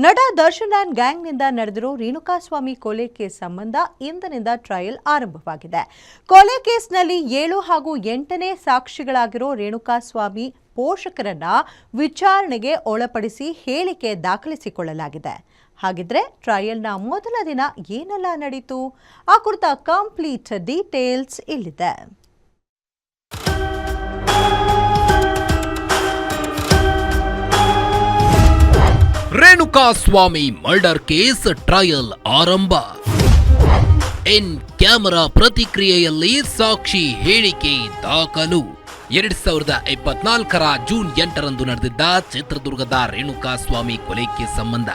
ನಟ ದರ್ಶನ್ ಅಂಡ್ ಗ್ಯಾಂಗ್ನಿಂದ ನಡೆದಿರೋ ರೇಣುಕಾಸ್ವಾಮಿ ಕೊಲೆ ಕೇಸ್ ಸಂಬಂಧ ಇಂದಿನಿಂದ ಟ್ರಯಲ್ ಆರಂಭವಾಗಿದೆ. ಕೊಲೆ ಕೇಸ್ನಲ್ಲಿ 7 ಹಾಗೂ 8ನೇ ಸಾಕ್ಷಿಗಳಾಗಿರೋ ರೇಣುಕಾಸ್ವಾಮಿ ಪೋಷಕರನ್ನ ವಿಚಾರಣೆಗೆ ಒಳಪಡಿಸಿ ಹೇಳಿಕೆ ದಾಖಲಿಸಿಕೊಳ್ಳಲಾಗಿದೆ. ಹಾಗಿದ್ರೆ ಟ್ರಯಲ್ನ ಮೊದಲ ದಿನ ಏನೆಲ್ಲ ನಡೀತು ಆ ಕುರಿತ ಕಂಪ್ಲೀಟ್ ಡೀಟೇಲ್ಸ್ ಇಲ್ಲಿದೆ. ರೇಣುಕಾಸ್ವಾಮಿ ಮರ್ಡರ್ ಕೇಸ್ ಟ್ರಯಲ್ ಆರಂಭ. ಇನ್ ಕ್ಯಾಮೆರಾ ಪ್ರತಿಕ್ರಿಯೆಯಲ್ಲಿ ಸಾಕ್ಷಿ ಹೇಳಿಕೆ ದಾಖಲು. 2024ರ ಜೂನ್ 8ರಂದು ನಡೆದಿದ್ದ ಚಿತ್ರದುರ್ಗದ ರೇಣುಕಾಸ್ವಾಮಿ ಕೊಲೆ ಕೇಸ್ ಸಂಬಂಧ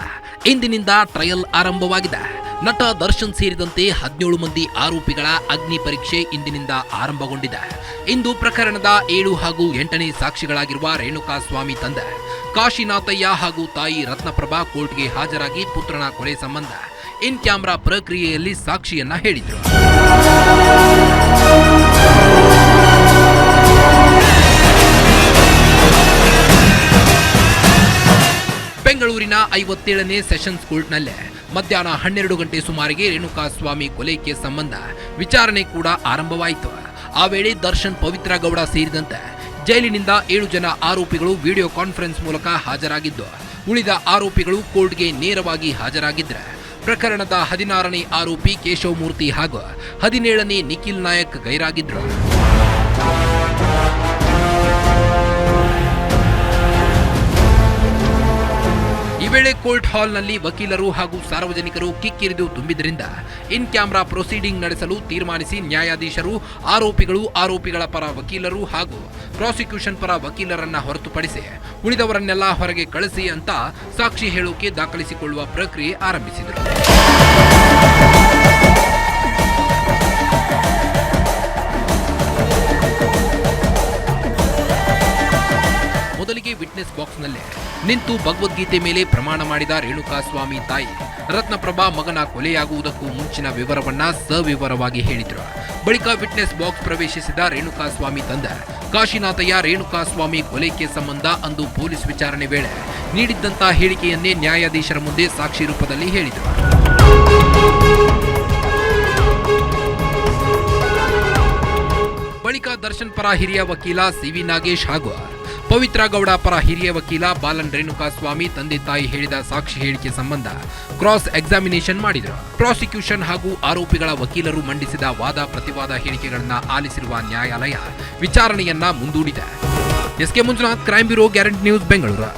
ಇಂದಿನಿಂದ ಟ್ರಯಲ್ ಆರಂಭವಾಗಿದೆ. ನಟ ದರ್ಶನ್ ಸೇರಿದಂತೆ 17 ಮಂದಿ ಆರೋಪಿಗಳ ಅಗ್ನಿ ಪರೀಕ್ಷೆ ಇಂದಿನಿಂದ ಆರಂಭಗೊಂಡಿದೆ. ಇಂದು ಪ್ರಕರಣದ 7 ಹಾಗೂ 8ನೇ ಸಾಕ್ಷಿಗಳಾಗಿರುವ ರೇಣುಕಾಸ್ವಾಮಿ ತಂದೆ ಕಾಶಿನಾಥಯ್ಯ ಹಾಗೂ ತಾಯಿ ರತ್ನಪ್ರಭಾ ಕೋರ್ಟ್ಗೆ ಹಾಜರಾಗಿ ಪುತ್ರನ ಕೊಲೆ ಸಂಬಂಧ ಇನ್ ಕ್ಯಾಮೆರಾ ಪ್ರಕ್ರಿಯೆಯಲ್ಲಿ ಸಾಕ್ಷಿಯನ್ನ ಹೇಳಿದರು. ಬೆಂಗಳೂರಿನ 57ನೇ ಸೆಷನ್ಸ್ ಕೋರ್ಟ್ನಲ್ಲೇ ಮಧ್ಯಾಹ್ನ 12 ಗಂಟೆ ಸುಮಾರಿಗೆ ರೇಣುಕಾಸ್ವಾಮಿ ಕೊಲೆ ಕೇಸ್ ಸಂಬಂಧ ವಿಚಾರಣೆ ಕೂಡ ಆರಂಭವಾಯಿತು. ಆ ವೇಳೆ ದರ್ಶನ್ ಪವಿತ್ರ ಗೌಡ ಸೇರಿದಂತೆ ಜೈಲಿನಿಂದ 7 ಜನ ಆರೋಪಿಗಳು ವಿಡಿಯೋ ಕಾನ್ಫರೆನ್ಸ್ ಮೂಲಕ ಹಾಜರಾಗಿದ್ದು, ಉಳಿದ ಆರೋಪಿಗಳು ಕೋರ್ಟ್ಗೆ ನೇರವಾಗಿ ಹಾಜರಾಗಿದ್ದರೆ ಪ್ರಕರಣದ 16ನೇ ಆರೋಪಿ ಕೇಶವ ಮೂರ್ತಿ ಹಾಗೂ 17ನೇ ನಿಖಿಲ್ ನಾಯಕ್ ಗೈರಾಗಿದ್ರು. ಈ ವೇಳೆ ಕೋರ್ಟ್ ಹಾಲ್ನಲ್ಲಿ ವಕೀಲರು ಹಾಗೂ ಸಾರ್ವಜನಿಕರು ಕಿಕ್ಕಿರಿದು ತುಂಬಿದ್ದರಿಂದ ಇನ್ ಕ್ಯಾಮೆರಾ ಪ್ರೊಸೀಡಿಂಗ್ ನಡೆಸಲು ತೀರ್ಮಾನಿಸಿ ನ್ಯಾಯಾಧೀಶರು ಆರೋಪಿಗಳ ಪರ ವಕೀಲರು ಹಾಗೂ ಪ್ರಾಸಿಕ್ಯೂಷನ್ ಪರ ವಕೀಲರನ್ನ ಹೊರತುಪಡಿಸಿ ಉಳಿದವರನ್ನೆಲ್ಲ ಹೊರಗೆ ಕಳಿಸಿ ಅಂತ ಸಾಕ್ಷಿ ಹೇಳೋಕೆ ದಾಖಲಿಸಿಕೊಳ್ಳುವ ಪ್ರಕ್ರಿಯೆ ಆರಂಭಿಸಿದರು. ಮೊದಲಿಗೆ ವಿಟ್ನೆಸ್ ಬಾಕ್ಸ್ನಲ್ಲೇ ನಿಂತು ಭಗವದ್ಗೀತೆ ಮೇಲೆ ಪ್ರಮಾಣ ಮಾಡಿದ ರೇಣುಕಾಸ್ವಾಮಿ ತಾಯಿ ರತ್ನಪ್ರಭಾ ಮಗನ ಕೊಲೆಯಾಗುವುದಕ್ಕೂ ಮುಂಚಿನ ವಿವರವನ್ನ ಸವಿವರವಾಗಿ ಹೇಳಿದ್ರು. ಬಳಿಕ ವಿಟ್ನೆಸ್ ಬಾಕ್ಸ್ ಪ್ರವೇಶಿಸಿದ ರೇಣುಕಾಸ್ವಾಮಿ ತಂದೆ ಕಾಶಿನಾಥಯ್ಯ ರೇಣುಕಾಸ್ವಾಮಿ ಕೊಲೆ ಕೇಸ್ ಸಂಬಂಧ ಅಂದು ಪೊಲೀಸ್ ವಿಚಾರಣೆ ವೇಳೆ ನೀಡಿದ್ದಂತಹ ಹೇಳಿಕೆಯನ್ನೇ ನ್ಯಾಯಾಧೀಶರ ಮುಂದೆ ಸಾಕ್ಷಿ ರೂಪದಲ್ಲಿ ಹೇಳಿದರು. ಬಳಿಕ ದರ್ಶನ್ ಪರ ಹಿರಿಯ ವಕೀಲ ಸಿವಿ ನಾಗೇಶ್ ಹಾಗೂ ಪವಿತ್ರ ಗೌಡ ಪರ ಹಿರಿಯ ವಕೀಲ ಬಾಲನ್ ರೇಣುಕಾಸ್ವಾಮಿ ತಂದೆ ತಾಯಿ ಹೇಳಿದ ಸಾಕ್ಷಿ ಹೇಳಿಕೆ ಸಂಬಂಧ ಕ್ರಾಸ್ ಎಕ್ಸಾಮಿನೇಷನ್ ಮಾಡಿದರು. ಪ್ರಾಸಿಕ್ಯೂಷನ್ ಹಾಗೂ ಆರೋಪಿಗಳ ವಕೀಲರು ಮಂಡಿಸಿದ ವಾದ ಪ್ರತಿವಾದ ಹೇಳಿಕೆಗಳನ್ನು ಆಲಿಸಿರುವ ನ್ಯಾಯಾಲಯ ವಿಚಾರಣೆಯನ್ನ ಮುಂದೂಡಿದೆ. SK Manjunath, crime bureau, guarantee news, Bengaluru.